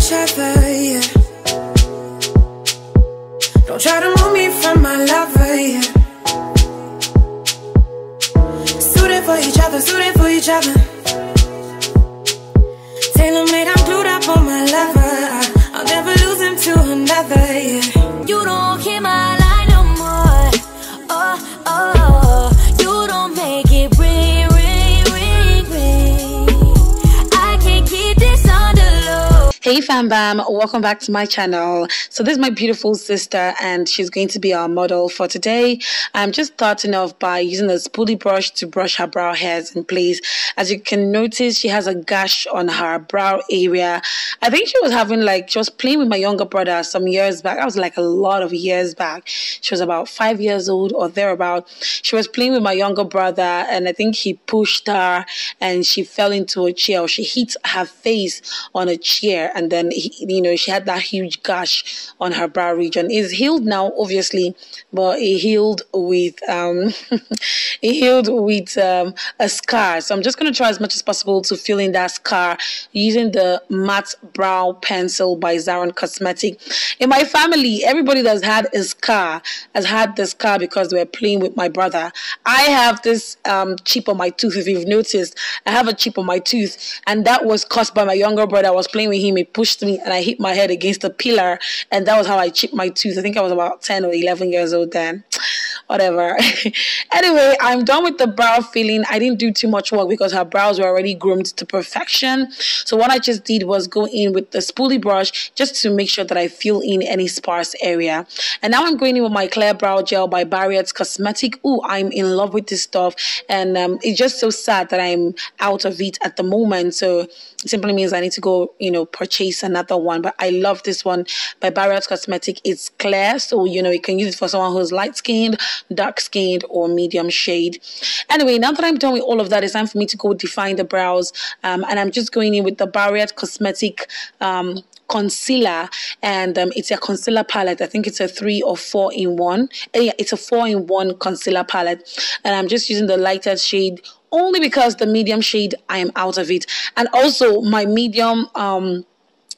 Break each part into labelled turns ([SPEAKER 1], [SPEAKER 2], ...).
[SPEAKER 1] each other, yeah. Don't try to move me from my lover, yeah. Suited for each other, suited for each other. Tailor-made, I'm glued up on my lover. I'll never lose him to another, yeah. You don't hear my line no more. Oh, oh, you don't make it ring, ring, ring, ring. I can't keep this on the low.
[SPEAKER 2] Hey FAMBAM, welcome back to my channel. So this is my beautiful sister and she's going to be our model for today. I'm just starting off by using a spoolie brush to brush her brow hairs in place. As you can notice, she has a gash on her brow area. I think she was playing with my younger brother some years back. That was like a lot of years back. She was about 5 years old or thereabout. She was playing with my younger brother and I think he pushed her and she fell into a chair, or she hit her face on a chair. And then, she had that huge gash on her brow region. It's healed now, obviously, but it healed with a scar. So I'm just going to try as much as possible to fill in that scar using the matte brow pencil by Zaron Cosmetic. In my family, everybody that's had a scar has had the scar because they were playing with my brother. I have this chip on my tooth. If you've noticed, I have a chip on my tooth, and that was caused by my younger brother. I was playing with him. He pushed me and I hit my head against a pillar, and that was how I chipped my tooth. I think I was about 10 or 11 years old then. Whatever. Anyway, I'm done with the brow filling. I didn't do too much work because her brows were already groomed to perfection. So what I just did was go in with the spoolie brush just to make sure that I fill in any sparse area. And now I'm going in with my clear brow gel by Burgundy Cosmetic. Ooh, I'm in love with this stuff, and it's just so sad that I'm out of it at the moment. So it simply means I need to go, purchase another one. But I love this one by Burgundy Cosmetic. It's clear, so you can use it for someone who's light skinned, dark skinned, or medium shade. Anyway, now that I'm done with all of that, it's time for me to go define the brows, and I'm just going in with the Burgundy Cosmetic concealer, and it's a concealer palette. I think it's a 3 or 4 in 1. Yeah, it's a 4-in-1 concealer palette, and I'm just using the lighter shade only because the medium shade, I am out of it. And also my medium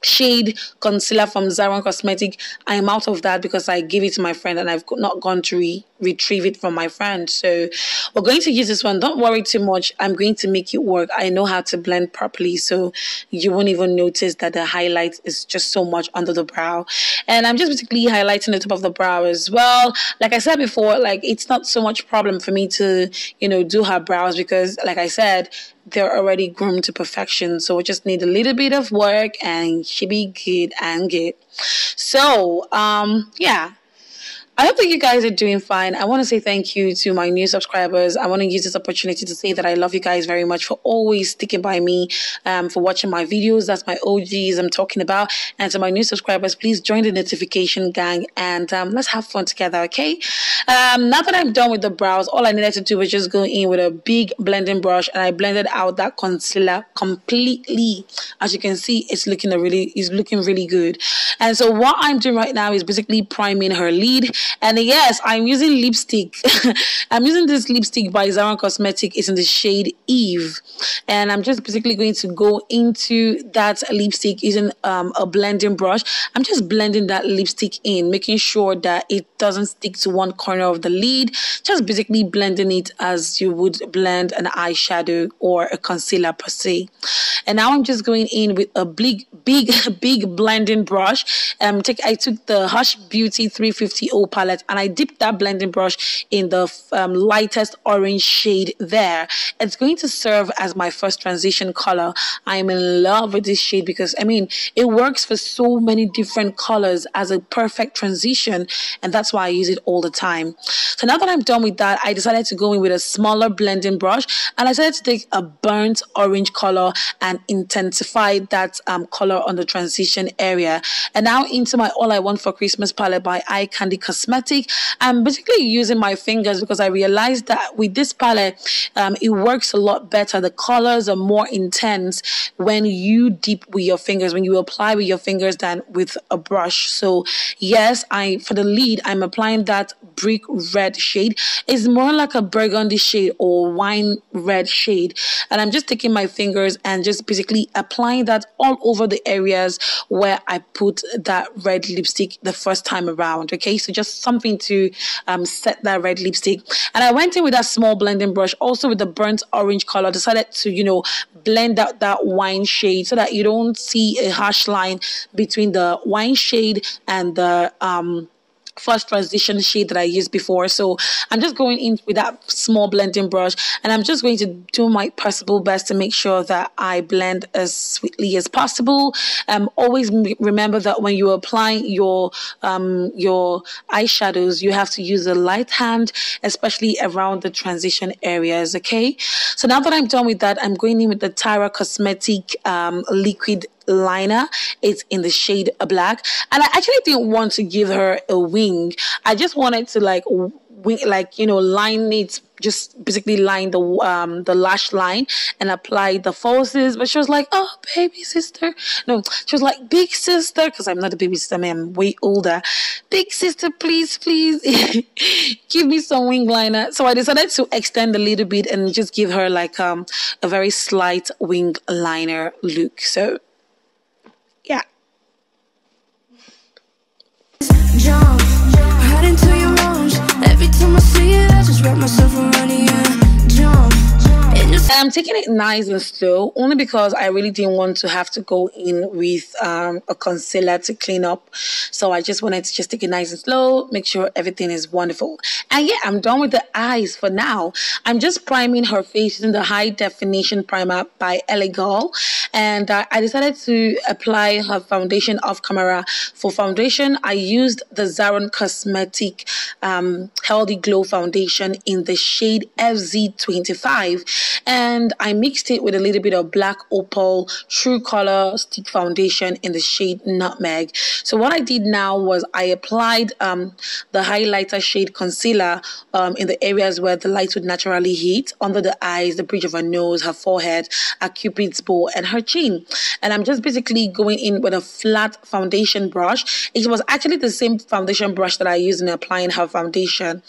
[SPEAKER 2] shade concealer from Zaron Cosmetic, I am out of that because I gave it to my friend and I've not gone to retrieve it from my friend. So we're going to use this one. Don't worry too much. I'm going to make it work. I know how to blend properly, so you won't even notice that the highlight is just so much under the brow. And I'm just basically highlighting the top of the brow as well. Like I said before, it's not so much problem for me to do her brows because, like I said, they're already groomed to perfection. So we just need a little bit of work and she'll be good and good. So yeah, I hope that you guys are doing fine. I want to say thank you to my new subscribers. I want to use this opportunity to say that I love you guys very much for always sticking by me, for watching my videos. That's my OGs I'm talking about. And to my new subscribers, please join the notification gang and let's have fun together, okay? Now that I'm done with the brows, all I needed to do was just go in with a big blending brush and I blended out that concealer completely. As you can see, it's looking really good. And so what I'm doing right now is basically priming her lid. And yes, I'm using lipstick. I'm using this lipstick by Zaron Cosmetic. It's in the shade Eve. And I'm just basically going to go into that lipstick using a blending brush. I'm just blending that lipstick in, making sure that it doesn't stick to one corner of the lid. Just basically blending it as you would blend an eyeshadow or a concealer per se. And now I'm just going in with a big blending brush. I took the Hush Beauty 350O palette and I dipped that blending brush in the lightest orange shade there. It's going to serve as my first transition color. I'm in love with this shade because it works for so many different colors as a perfect transition, and that's why I use it all the time. So now that I'm done with that, I decided to go in with a smaller blending brush and I decided to take a burnt orange color and intensify that color on the transition area. And now into my All I Want for Christmas palette by Eye Candy Cosmetic. I'm basically using my fingers because I realized that with this palette, it works a lot better. The colors are more intense when you dip with your fingers, when you apply with your fingers than with a brush. So yes, for the lid, I'm applying that brick red shade. It's more like a burgundy shade or wine red shade. And I'm just taking my fingers and just basically applying that all over the areas where I put that red lipstick the first time around. Okay, so just something to set that red lipstick. And I went in with that small blending brush, also with the burnt orange color. Decided to, you know, blend out that wine shade so that you don't see a harsh line between the wine shade and the first transition shade that I used before. So I'm just going in with that small blending brush, and I'm just going to do my possible best to make sure that I blend as sweetly as possible. Always remember that when you apply your eyeshadows, you have to use a light hand, especially around the transition areas. Okay, so now that I'm done with that, I'm going in with the Tyra Cosmetic liquid liner. It's in the shade black, and I actually didn't want to give her a wing. I just wanted to like wing, like, you know, line it, just basically line the lash line and apply the falsies. But she was like, "Oh, baby sister," no, she was like, "Big sister," because I'm not a baby sister, I'm way older. "Big sister, please give me some wing liner." So I decided to extend a little bit and just give her like a very slight wing liner look. So yeah.
[SPEAKER 1] Jump right into your arms. Every time I see it, I just wrap myself around you. Jump.
[SPEAKER 2] I'm taking it nice and slow, only because I really didn't want to have to go in with a concealer to clean up. So I just wanted to just take it nice and slow, make sure everything is wonderful. And yeah, I'm done with the eyes for now. I'm just priming her face using the high definition primer by Elegol. And I decided to apply her foundation off camera. For foundation, I used the Zaron Cosmetic Healthy Glow Foundation in the shade FZ25. And I mixed it with a little bit of Black Opal True Color Stick Foundation in the shade Nutmeg. So what I did now was I applied the highlighter shade concealer in the areas where the light would naturally hit, under the eyes, the bridge of her nose, her forehead, her cupid's bow, and her chin. And I'm just basically going in with a flat foundation brush. It was actually the same foundation brush that I used in applying her foundation.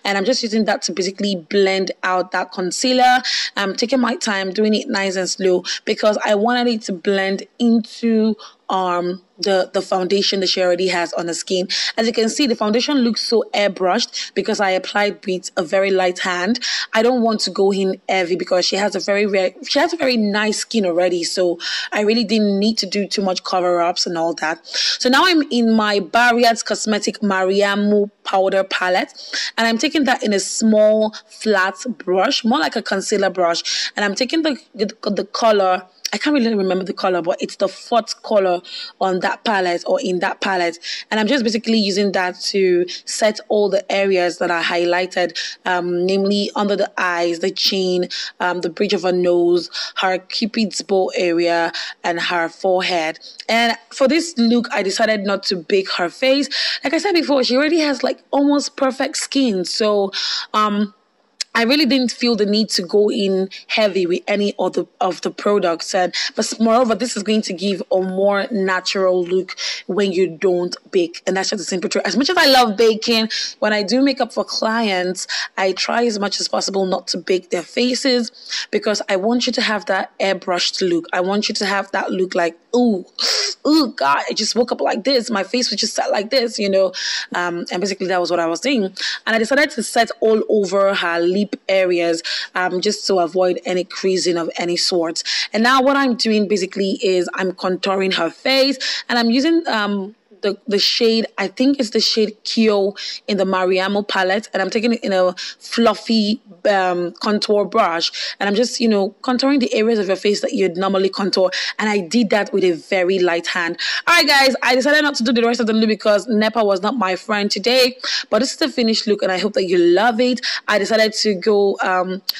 [SPEAKER 2] And I'm just using that to basically blend out that concealer. I'm taking my time, doing it nice and slow, because I wanted it to blend into the foundation that she already has on the skin. As you can see, the foundation looks so airbrushed because I applied with a very light hand. I don't want to go in heavy because she has a very nice skin already, so I really didn't need to do too much cover-ups and all that. So now I'm in my Barriers Cosmetic Mariamu powder palette, and I'm taking that in a small flat brush, more like a concealer brush, and I'm taking the color, I can't really remember the color, but it's the fourth color on that palette, or in that palette. And I'm just basically using that to set all the areas that are highlighted, namely under the eyes, the chin, the bridge of her nose, her cupid's bow area, and her forehead. And for this look, I decided not to bake her face. Like I said before, she already has like almost perfect skin. So, I really didn't feel the need to go in heavy with any of the products, but moreover, this is going to give a more natural look when you don't bake, and that's just the simple truth. As much as I love baking, when I do makeup for clients, I try as much as possible not to bake their faces, because I want you to have that airbrushed look. I want you to have that look like, ooh, God, I just woke up like this. My face was just set like this, you know. And basically that was what I was doing. And I decided to set all over her lip areas, just to avoid any creasing of any sort. And now what I'm doing basically is I'm contouring her face, and I'm using the shade, I think it's the shade Kyo in the Mariamo palette, and I'm taking it in a fluffy contour brush, and I'm just, you know, contouring the areas of your face that you'd normally contour, and I did that with a very light hand. All right, guys, I decided not to do the rest of the look because NEPA was not my friend today, but this is the finished look, and I hope that you love it. I decided to go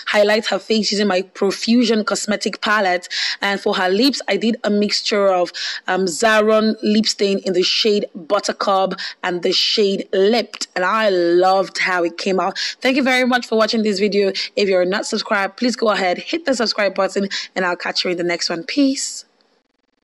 [SPEAKER 2] highlight her face using my Profusion Cosmetic palette, and for her lips, I did a mixture of Zaron lip stain in the shade Buttercup and the shade Lipped, and I loved how it came out. Thank you very much for watching this video. If you're not subscribed, please go ahead, hit the subscribe button, and I'll catch you in the next one. Peace.